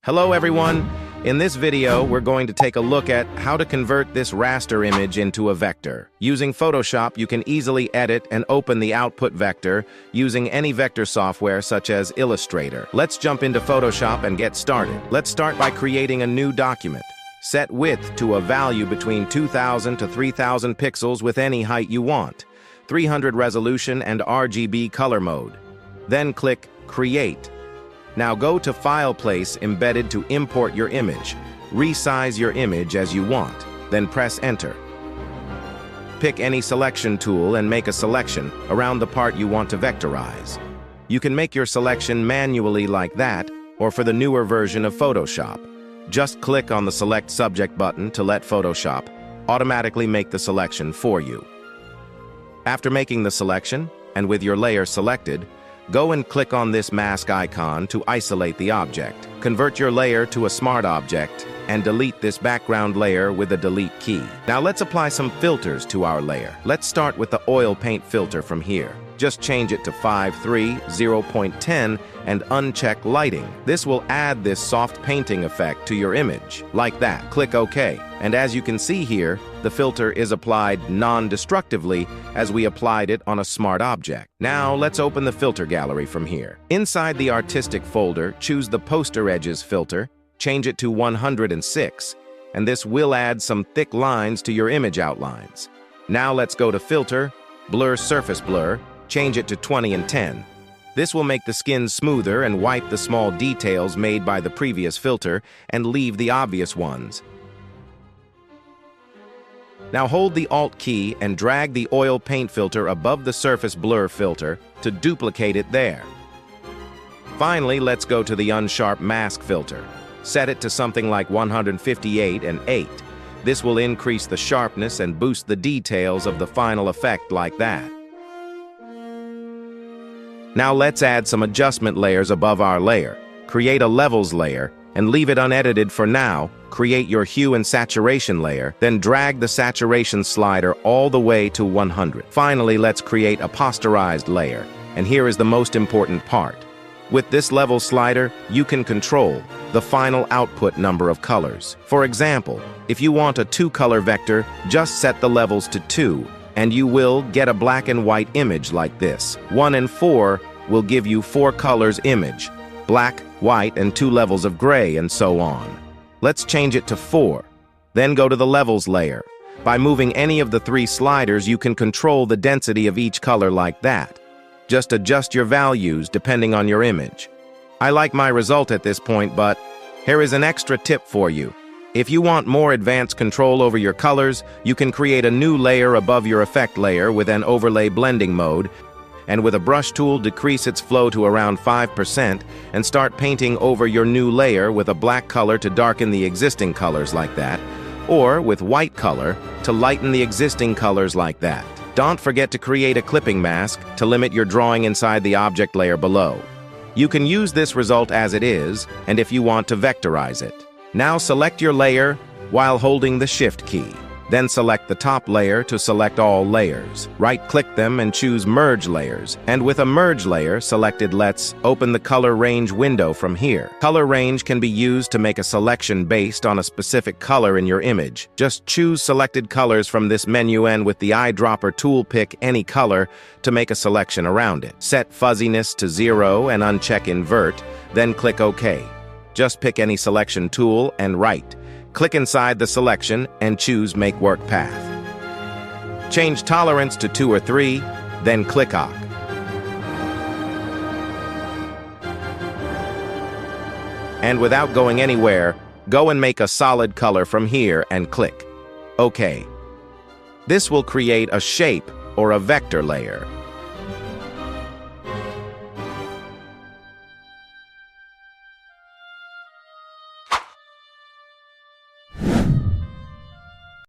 Hello everyone! In this video, we're going to take a look at how to convert this raster image into a vector. Using Photoshop, you can easily edit and open the output vector using any vector software such as Illustrator. Let's jump into Photoshop and get started. Let's start by creating a new document. Set width to a value between 2000 to 3000 pixels with any height you want, 300 resolution and RGB color mode. Then click Create. Now go to File Place Embedded to import your image. Resize your image as you want, then press Enter. Pick any selection tool and make a selection around the part you want to vectorize. You can make your selection manually like that, or for the newer version of Photoshop. Just click on the Select Subject button to let Photoshop automatically make the selection for you. After making the selection, and with your layer selected, go and click on this mask icon to isolate the object. Convert your layer to a smart object and delete this background layer with the delete key. Now let's apply some filters to our layer. Let's start with the oil paint filter from here. Just change it to 5.3, 0.10 and uncheck lighting. This will add this soft painting effect to your image. Like that. Click OK. And as you can see here, the filter is applied non-destructively as we applied it on a smart object. Now let's open the filter gallery from here. Inside the artistic folder, choose the poster edges filter, change it to 106, and this will add some thick lines to your image outlines. Now let's go to Filter, Blur Surface Blur, change it to 20 and 10. This will make the skin smoother and wipe the small details made by the previous filter and leave the obvious ones. Now hold the Alt key and drag the oil paint filter above the surface blur filter to duplicate it there. Finally, let's go to the unsharp mask filter. Set it to something like 158 and 8. This will increase the sharpness and boost the details of the final effect like that. Now let's add some adjustment layers above our layer. Create a levels layer and leave it unedited for now. Create your hue and saturation layer, then drag the saturation slider all the way to 100. Finally, let's create a posterized layer, and here is the most important part. With this level slider, you can control the final output number of colors. For example, if you want a 2-color vector, just set the levels to 2, and you will get a black and white image like this. 1 and 4 will give you 4 colors image, black, white, and 2 levels of gray, and so on. Let's change it to 4. Then go to the levels layer. By moving any of the 3 sliders, you can control the density of each color like that. Just adjust your values depending on your image. I like my result at this point, but here is an extra tip for you. If you want more advanced control over your colors, you can create a new layer above your effect layer with an overlay blending mode, and with a brush tool decrease its flow to around 5% and start painting over your new layer with a black color to darken the existing colors like that, or with white color to lighten the existing colors like that. Don't forget to create a clipping mask to limit your drawing inside the object layer below. You can use this result as it is, and if you want to vectorize it. Now select your layer while holding the Shift key. Then select the top layer to select all layers. Right-click them and choose Merge Layers. And with a Merge Layer selected, let's open the Color Range window from here. Color Range can be used to make a selection based on a specific color in your image. Just choose selected colors from this menu and with the eyedropper tool pick any color to make a selection around it. Set Fuzziness to 0 and uncheck Invert, then click OK. Just pick any selection tool and right. Click inside the selection and choose Make Work Path. Change tolerance to 2 or 3, then click OK. And without going anywhere, go and make a solid color from here and click OK. This will create a shape or a vector layer.